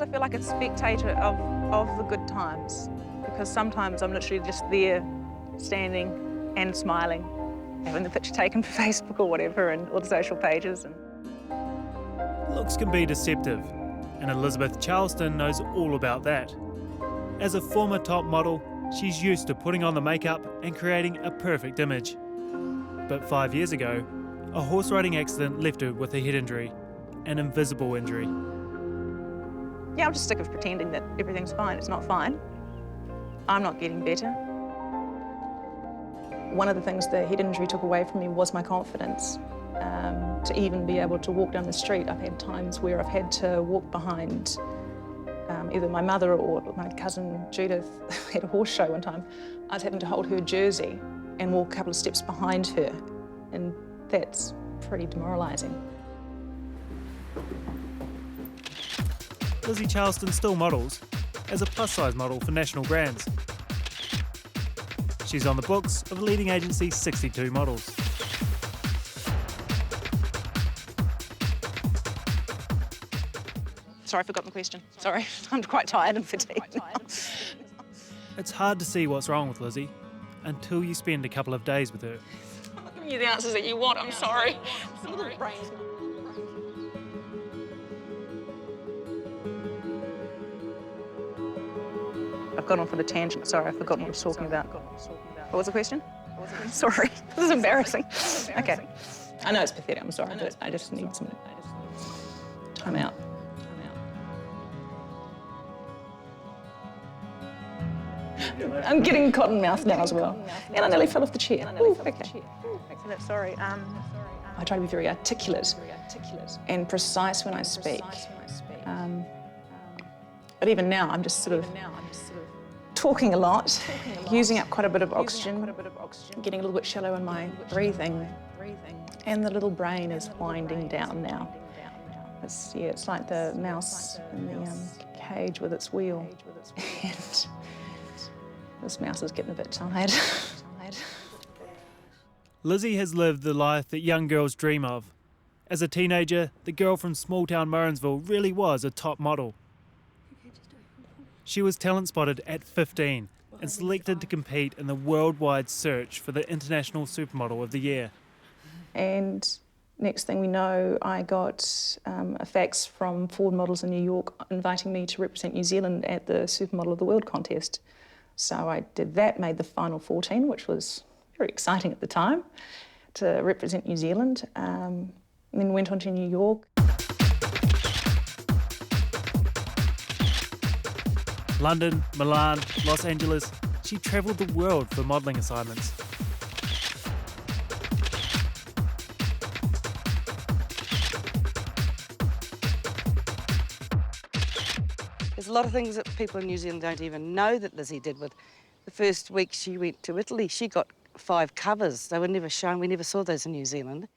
sometimes I feel like a spectator of the good times, because sometimes I'm literally just there, standing and smiling, having the picture taken for Facebook or whatever, and all the social pages. Looks can be deceptive, and Elizabeth Charleston knows all about that. As a former top model, she's used to putting on the makeup and creating a perfect image. But 5 years ago, a horse riding accident left her with a head injury, an invisible injury. Yeah, I'm just sick of pretending that everything's fine. It's not fine. I'm not getting better. One of the things the head injury took away from me was my confidence. To even be able to walk down the street, I've had times where I've had to walk behind either my mother or my cousin Judith at a horse show one time. I was having to hold her jersey and walk a couple of steps behind her, and that's pretty demoralising. Lizzie Charleston still models as a plus-size model for national brands. She's on the books of leading agency 62 Models. Sorry, I forgot the question. Sorry, I'm quite tired and fatigued now. It's hard to see what's wrong with Lizzie until you spend a couple of days with her. I'm not giving you the answers that you want, I'm sorry. I've gone off on a tangent, sorry, I forgot what I was talking about. What was the question? Sorry, this is embarrassing. Okay. I know it's pathetic, I'm sorry, but I just need some time out. I'm getting cotton mouth now as well. And I nearly fell off the chair. Ooh, okay. Sorry. I try to be very articulate and precise when I speak. But even now, I'm just sort of talking a lot, using up quite a bit of oxygen, getting a little bit shallow in my breathing, and the little brain is winding down now. It's like the mouse in the cage with its wheel. And this mouse is getting a bit tired. Lizzie has lived the life that young girls dream of. As a teenager, the girl from small-town Murrinsville really was a top model. She was talent spotted at 15 and selected to compete in the worldwide search for the International Supermodel of the Year. And next thing we know, I got a fax from Ford Models in New York inviting me to represent New Zealand at the Supermodel of the World contest. So I did that, made the final 14, which was very exciting at the time, to represent New Zealand. And then went on to New York. London, Milan, Los Angeles, she travelled the world for modelling assignments. There's a lot of things that people in New Zealand don't even know that Lizzie did. With the first week she went to Italy, she got 5 covers. They were never shown. We never saw those in New Zealand.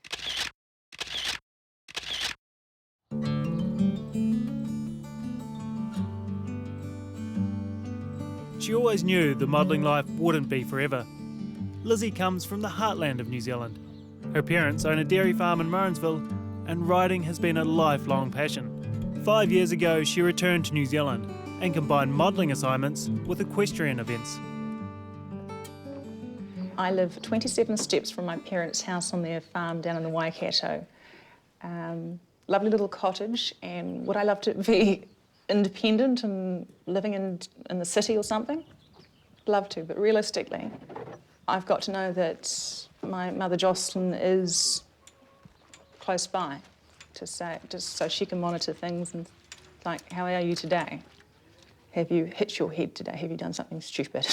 She always knew the modelling life wouldn't be forever. Lizzie comes from the heartland of New Zealand. Her parents own a dairy farm in Murrinsville, and riding has been a lifelong passion. 5 years ago, she returned to New Zealand and combined modelling assignments with equestrian events. I live 27 steps from my parents' house on their farm down in the Waikato. Lovely little cottage, and would I love to be independent and living in the city or something? Love to, but realistically, I've got to know that my mother Jocelyn is close by, just so she can monitor things and like, how are you today? Have you hit your head today? Have you done something stupid?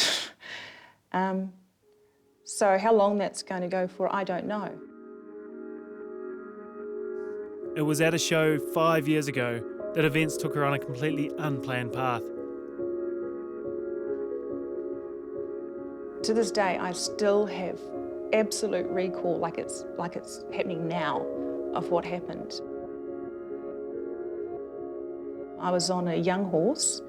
So how long that's going to go for, I don't know. It was at a show 5 years ago that events took her on a completely unplanned path. To this day, I still have absolute recall, like it's happening now, of what happened. I was on a young horse.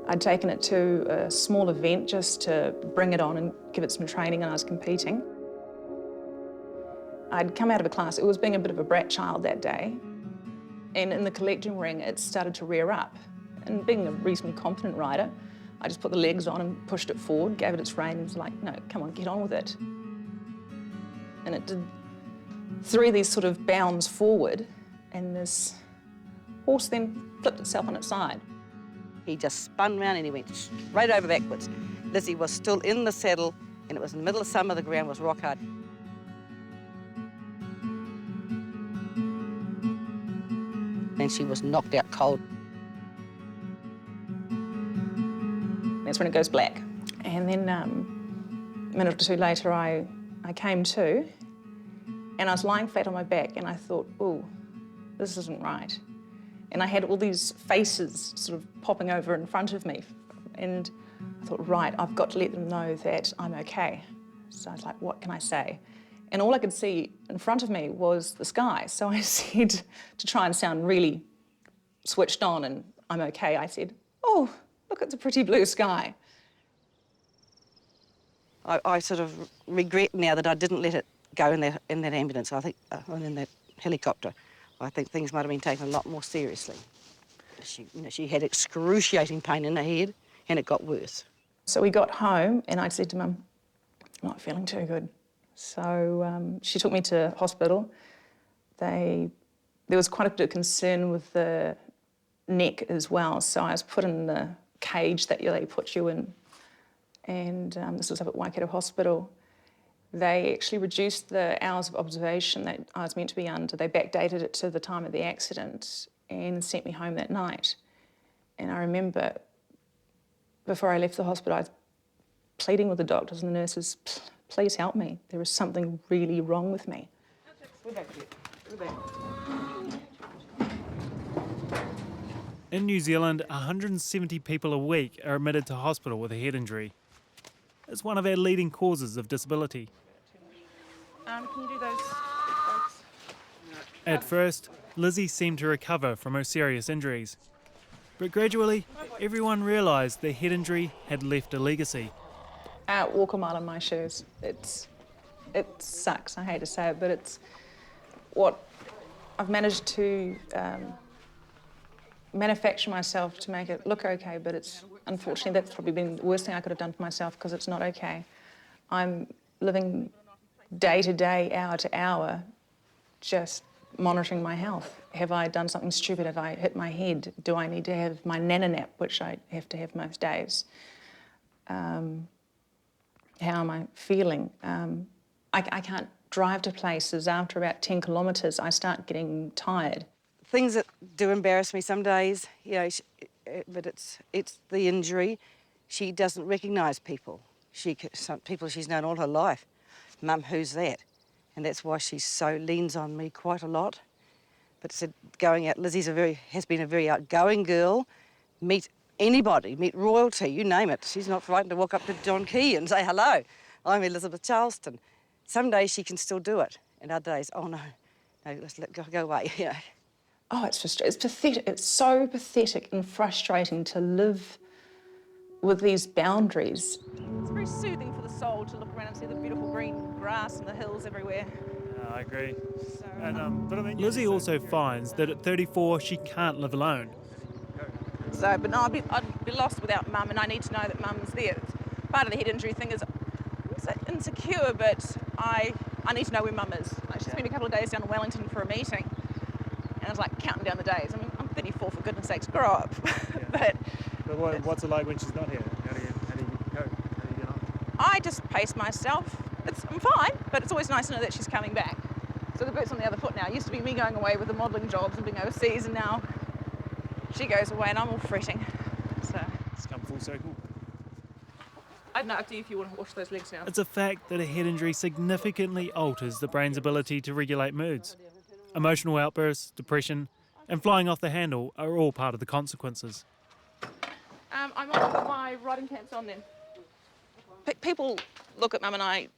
I'd taken it to a small event just to bring it on and give it some training, and I was competing. I'd come out of a class. It was being a bit of a brat child that day. And in the collecting ring, it started to rear up. And being a reasonably confident rider, I just put the legs on and pushed it forward, gave it its rein, and was like, no, come on, get on with it. And it did 3 of these sort of bounds forward, and this horse then flipped itself on its side. He just spun round and he went straight over backwards. Lizzie was still in the saddle, and it was in the middle of summer, the ground was rock hard. And she was knocked out cold. That's when it goes black. And then a minute or 2 later, I came to, and I was lying flat on my back, and I thought, oh, this isn't right. And I had all these faces sort of popping over in front of me. And I thought, right, I've got to let them know that I'm okay. So I was like, what can I say? And all I could see in front of me was the sky. So I said, to try and sound really switched on and I'm okay, I said, oh, look, it's a pretty blue sky. I sort of regret now that I didn't let it go in that ambulance. I think, in that helicopter. I think things might have been taken a lot more seriously. She had excruciating pain in her head, and it got worse. So we got home, and I said to Mum, I'm not feeling too good. So she took me to hospital. There was quite a bit of concern with the neck as well, so I was put in the cage that they put you in, and this was up at Waikato Hospital. They actually reduced the hours of observation that I was meant to be under. They backdated it to the time of the accident and sent me home that night. And I remember before I left the hospital, I was pleading with the doctors and the nurses, please help me. There is something really wrong with me. We're back. In New Zealand, 170 people a week are admitted to hospital with a head injury. It's one of our leading causes of disability. Can you do those? At first, Lizzie seemed to recover from her serious injuries. But gradually, everyone realised the head injury had left a legacy. Walk a mile in my shoes. It sucks, I hate to say it, but it's what I've managed to manufacture myself to make it look okay, but it's unfortunately that's probably been the worst thing I could have done for myself because it's not okay. I'm living day to day, hour to hour, just monitoring my health. Have I done something stupid? Have I hit my head? Do I need to have my nana nap, which I have to have most days? How am I feeling? I can't drive to places. After about 10 kilometres, I start getting tired. Things that do embarrass me some days, but it's the injury. She doesn't recognise people. Some people she's known all her life. Mum, who's that? And that's why she so leans on me quite a lot. But said going out, Lizzie's has been a very outgoing girl. Meet anybody, meet royalty, you name it. She's not frightened to walk up to John Key and say, hello, I'm Elizabeth Charleston. Some days she can still do it, and other days, oh no, let's go away. Oh, it's pathetic. It's so pathetic and frustrating to live with these boundaries. It's very soothing for the soul to look around and see the beautiful green grass and the hills everywhere. I agree. So, But I mean, Lizzie also finds that at 34 she can't live alone. but no, I'd be lost without Mum, and I need to know that Mum's there. Part of the head injury thing is insecure, but I need to know where Mum is. Like, she's spent a couple of days down in Wellington for a meeting, and I was like counting down the days. I mean, I'm 34, for goodness sakes, grow up. But what's it like when she's not here? How do you go? How do you get on? I just pace myself. I'm fine, but it's always nice to know that she's coming back. So the boot's on the other foot now. It used to be me going away with the modelling jobs and being overseas, and now she goes away and I'm all fretting. So It's come full circle. I don't know, up to you if you want to wash those legs now. It's a fact that a head injury significantly alters the brain's ability to regulate moods. Emotional outbursts, depression, and flying off the handle are all part of the consequences. I'm on to put my riding pants on then. People look at Mum and I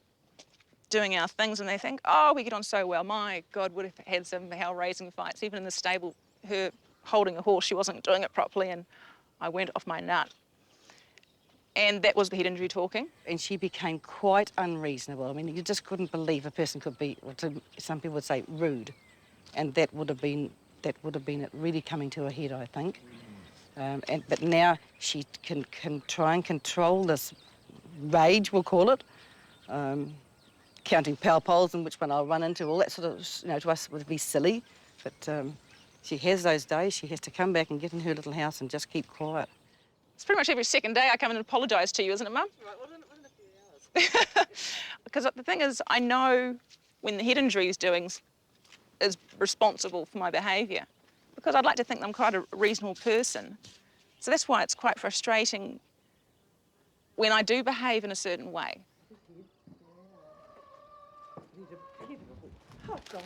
doing our things and they think, oh, we get on so well. My God, would have had some hell-raising fights. Even in the stable, her holding a horse, she wasn't doing it properly and I went off my nut. And that was the head injury talking. And she became quite unreasonable. I mean, you just couldn't believe a person could be, some people would say, rude. And that would have been that would have been it really coming to a head, I think. But now she can try and control this rage, we'll call it, counting power poles and which one I'll run into, all that sort of, to us would be silly. But she has those days. She has to come back and get in her little house and just keep quiet. It's pretty much every second day I come in and apologise to you, isn't it, Mum? Right, well, within a few hours. Because the thing is, I know when the head injury is responsible for my behaviour, because I'd like to think I'm quite a reasonable person. So that's why it's quite frustrating when I do behave in a certain way. Oh, God.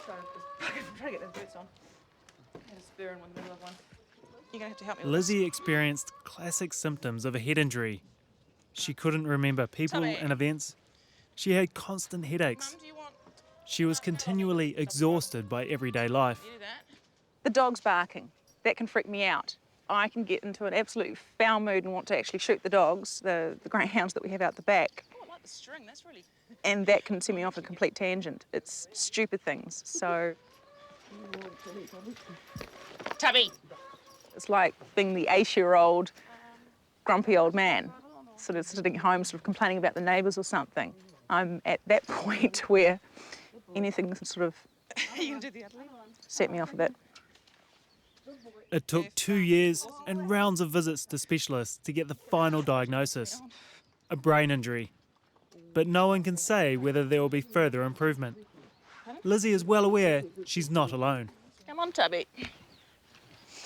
Sorry, I'm trying to get those boots on. I had a spur in the middle of one. You're going to have to help me with Lizzie experienced classic symptoms of a head injury. She couldn't remember people Tommy. and events. She had constant this. headaches. Mum, do you want She was continually exhausted by everyday life. to do that? The dog's barking. That can freak me out. I can get into an absolute foul mood and want to actually shoot the dogs, the greyhounds that we have out the back. Oh, I like the string. That's really... And that can send me off a complete tangent. It's stupid things. So... Tubby! It's like being the 80-year-old grumpy old man, sort of sitting at home, sort of complaining about the neighbours or something. I'm at that point where anything can sort of set me off a bit. It took 2 years and rounds of visits to specialists to get the final diagnosis, a brain injury. But no one can say whether there will be further improvement. Lizzie is well aware she's not alone. Come on, Tubby.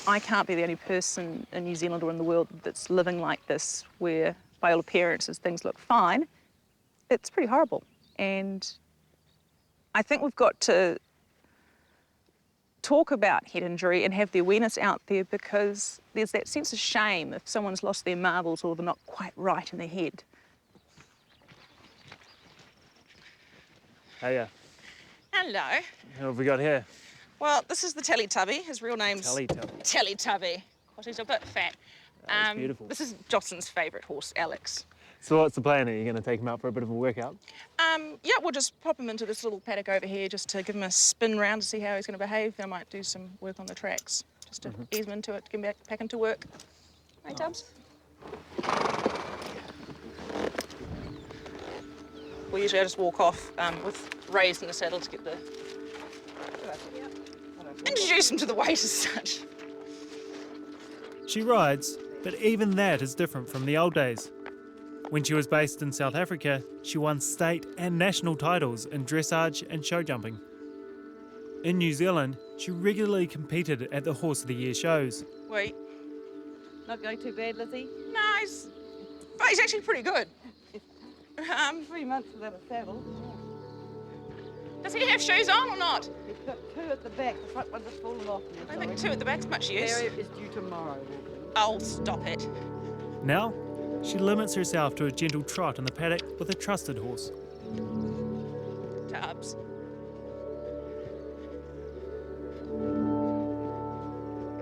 I can't be the only person in New Zealand or in the world that's living like this, where by all appearances things look fine. It's pretty horrible. And I think we've got to talk about head injury and have the awareness out there, because there's that sense of shame if someone's lost their marbles or they're not quite right in their head. Hey, Hello. what have we got here? Well, this is the Teletubby. His real name's Teletubby. Teletubby. Well, he's a bit fat. That's beautiful. This is Jocelyn's favourite horse, Alex. So what's the plan? Are you going to take him out for a bit of a workout? Yeah, we'll just pop him into this little paddock over here just to give him a spin round to see how he's going to behave. Then I might do some work on the tracks just to ease him into it, get him back into work. Hey, Tubbs? Well, usually I just walk off with Ray's in the saddle to get the... Introduce him to the weight as such. She rides, but even that is different from the old days. When she was based in South Africa, she won state and national titles in dressage and show jumping. In New Zealand, she regularly competed at the Horse of the Year shows. Wait. Not going too bad, Lizzie? No, but he's actually pretty good. 3 months without a saddle. Does he have shoes on or not? He's got 2 at the back. The front one's just fallen off. I think 2 at the back's much use. Barrier is due tomorrow. Oh, stop it. Now, she limits herself to a gentle trot in the paddock with a trusted horse. Tubbs.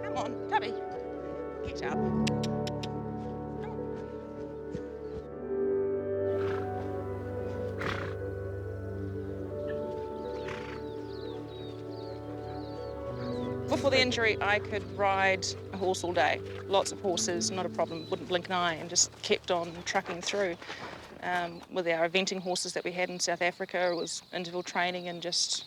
Come on, Tubby. Get up. Before the injury, I could ride a horse all day. Lots of horses, not a problem, wouldn't blink an eye, and just kept on trucking through. With our eventing horses that we had in South Africa, it was interval training and just,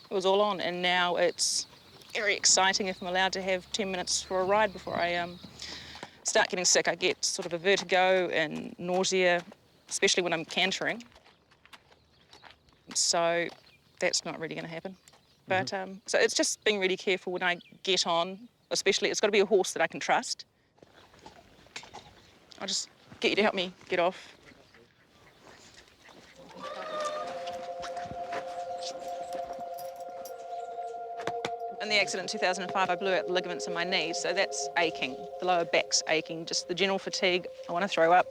it was all on. And now it's very exciting if I'm allowed to have 10 minutes for a ride before I start getting sick. I get sort of a vertigo and nausea, especially when I'm cantering. So that's not really going to happen. But so it's just being really careful when I get on, especially it's got to be a horse that I can trust. I'll just get you to help me get off. In the accident in 2005, I blew out the ligaments in my knees, so that's aching. The lower back's aching, just the general fatigue. I want to throw up.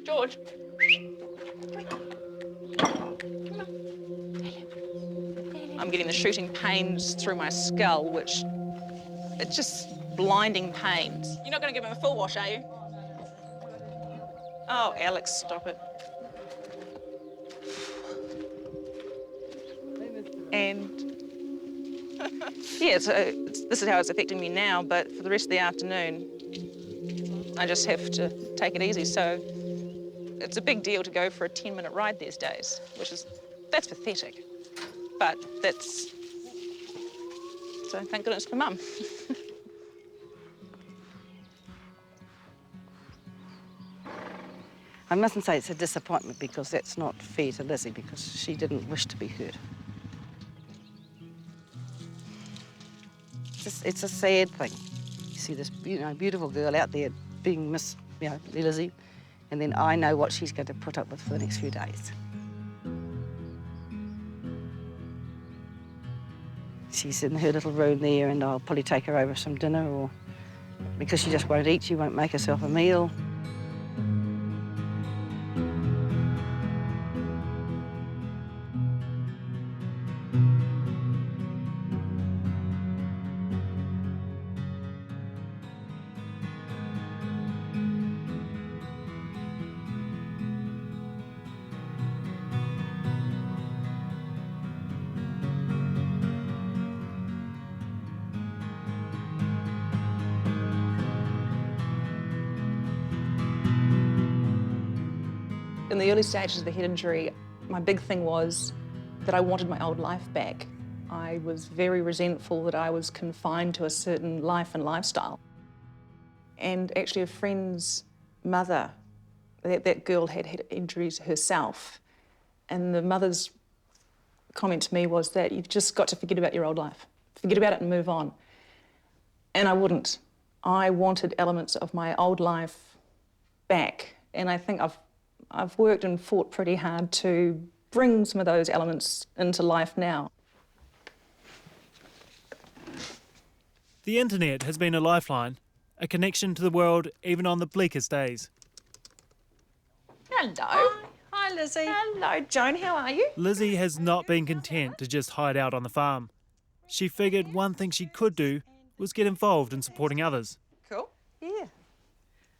George. I'm getting the shooting pains through my skull, which it's just blinding pains. You're not going to give him a full wash, are you? Oh, Alex, stop it. And yeah, this is how it's affecting me now, but for the rest of the afternoon, I just have to take it easy. So it's a big deal to go for a 10-minute ride these days, that's pathetic. But so thank goodness for Mum. I mustn't say it's a disappointment because that's not fair to Lizzie because she didn't wish to be hurt. It's a sad thing. You see this beautiful girl out there being Lizzie, and then I know what she's going to put up with for the next few days. She's in her little room there, and I'll probably take her over some dinner, or because she just won't eat, she won't make herself a meal. In the early stages of the head injury, my big thing was that I wanted my old life back. I was very resentful that I was confined to a certain life and lifestyle. And actually a friend's mother, that girl had head injuries herself, and the mother's comment to me was that you've just got to forget about your old life. Forget about it and move on. And I wouldn't. I wanted elements of my old life back, and I think I've worked and fought pretty hard to bring some of those elements into life now. The internet has been a lifeline, a connection to the world even on the bleakest days. Hello. Hi, Lizzie. Hello, Joan. How are you? Lizzie has not been content to just hide out on the farm. She figured one thing she could do was get involved in supporting others. Cool. Yeah,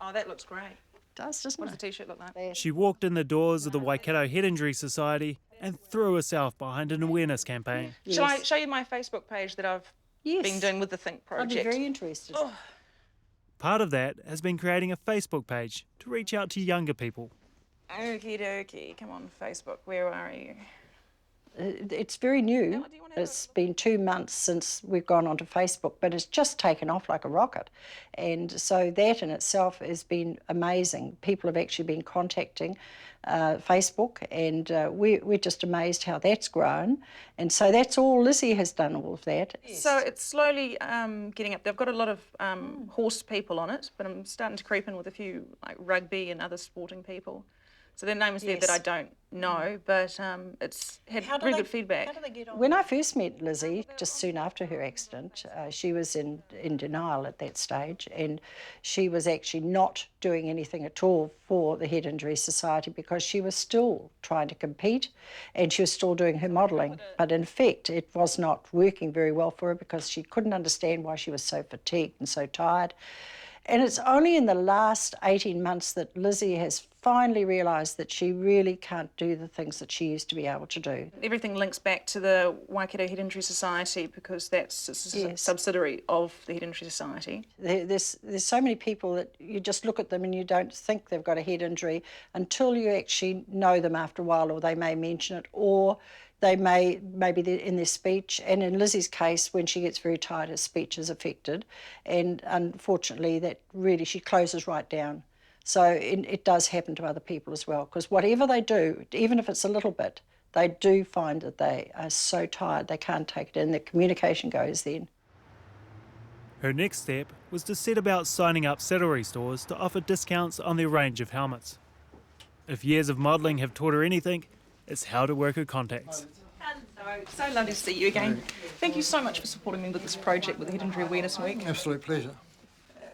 Oh, that looks great. it does, doesn't What it? does the T-shirt look like? She walked in the doors of the Waikato Head Injury Society and threw herself behind an awareness campaign. Yes. Shall I show you my Facebook page that I've Yes. been doing with the Think I'd be project? very interested. Oh. Part of that has been creating a Facebook page to reach out to younger people. Okie dokie. Come on, Facebook. Where are you? It's very new. Now, do you wanna- It's been 2 months since we've gone onto Facebook, but it's just taken off like a rocket. And so that in itself has been amazing. People have actually been contacting Facebook, and we're just amazed how that's grown. And so that's all Lizzie has done, all of that. So it's slowly getting up. They've got a lot of horse people on it, but I'm starting to creep in with a few like rugby and other sporting people. So their names there that I don't know, but it's had very good feedback. How do they get on? When I first met Lizzie, just soon after her accident, she was in denial at that stage, and she was actually not doing anything at all for the Head Injury Society because she was still trying to compete and she was still doing her modelling. But in fact, it was not working very well for her because she couldn't understand why she was so fatigued and so tired. And it's only in the last 18 months that Lizzie has finally realised that she really can't do the things that she used to be able to do. Everything links back to the Waikato Head Injury Society because that's a subsidiary of the Head Injury Society. There's so many people that you just look at them and you don't think they've got a head injury until you actually know them after a while, or they may mention it, or they maybe in their speech, and in Lizzie's case, when she gets very tired, her speech is affected, and unfortunately that really, she closes right down. So it does happen to other people as well, because whatever they do, even if it's a little bit, they do find that they are so tired they can't take it in, their communication goes then. Her next step was to set about signing up saddlery stores to offer discounts on their range of helmets. If years of modelling have taught her anything, it's how to work her contacts. Hello, so lovely to see you again. Thank you so much for supporting me with this project with the Head Injury Awareness Week. Absolute pleasure.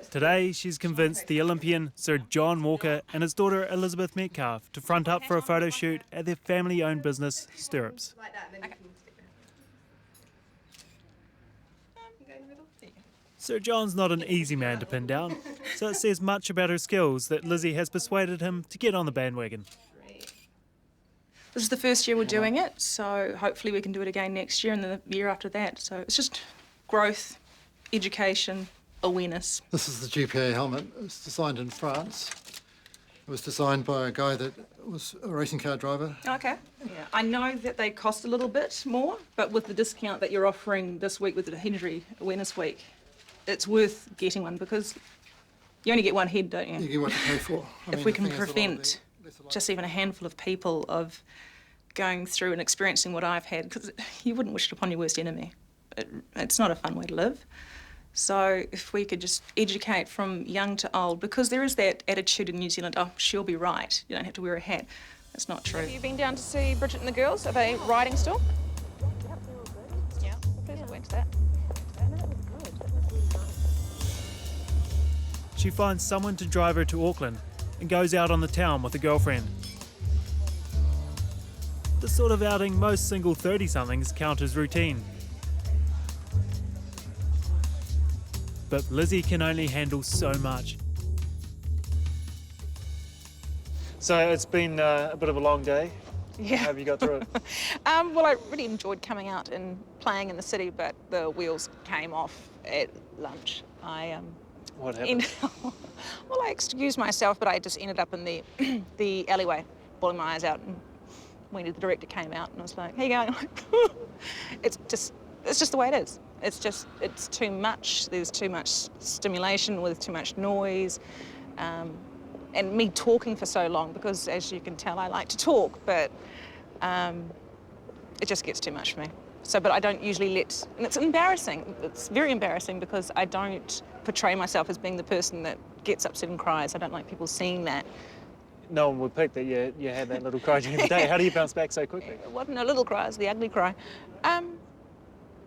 Today, she's convinced the Olympian Sir John Walker and his daughter Elizabeth Metcalf to front up for a photo shoot at their family-owned business, Stirrups. Sir John's not an easy man to pin down, so it says much about her skills that Lizzie has persuaded him to get on the bandwagon. This is the first year we're doing it, so hopefully we can do it again next year and then the year after that. So it's just growth, education, awareness. This is the GPA helmet. It's designed in France. It was designed by a guy that was a racing car driver. Okay. Yeah, I know that they cost a little bit more, but with the discount that you're offering this week with the Injury Awareness Week, it's worth getting one because you only get one head, don't you? You get what you pay for. If we can prevent just even a handful of people of going through and experiencing what I've had, because you wouldn't wish it upon your worst enemy. It's not a fun way to live. So if we could just educate from young to old, because there is that attitude in New Zealand, oh, she'll be right, you don't have to wear a hat. That's not true. Have you been down to see Bridget and the girls? Are they riding still? Yeah. Pleasant went to that. She finds someone to drive her to Auckland and goes out on the town with a girlfriend. The sort of outing most single 30-somethings count as routine. But Lizzie can only handle so much. So it's been a bit of a long day. Yeah. How have you got through it? Well, I really enjoyed coming out and playing in the city, but the wheels came off at lunch. What happened? Well, I excused myself, but I just ended up in the alleyway, bawling my eyes out. And when the director came out, and I was like, "How you going?" I'm like, it's just the way it is. It's too much. There's too much stimulation with too much noise. And me talking for so long, because as you can tell, I like to talk, but it just gets too much for me. So, but I don't usually and it's embarrassing. It's very embarrassing because I don't portray myself as being the person that gets upset and cries. I don't like people seeing that. No one would pick that you had that little cry during the day. How do you bounce back so quickly? It wasn't a little cry, it was the ugly cry.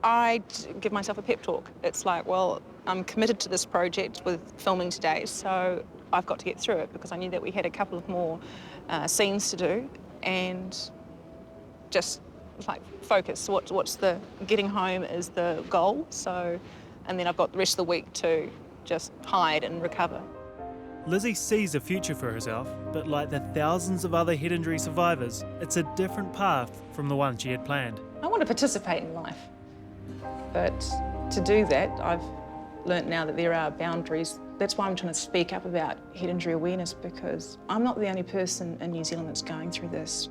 I give myself a pep talk. It's like, well, I'm committed to this project with filming today, so I've got to get through it, because I knew that we had a couple of more scenes to do, and just like focus. What's the getting home is the goal. So, and then I've got the rest of the week to just hide and recover. Lizzie sees a future for herself, but like the thousands of other head injury survivors, it's a different path from the one she had planned. I want to participate in life, but to do that, I've learnt now that there are boundaries. That's why I'm trying to speak up about head injury awareness, because I'm not the only person in New Zealand that's going through this.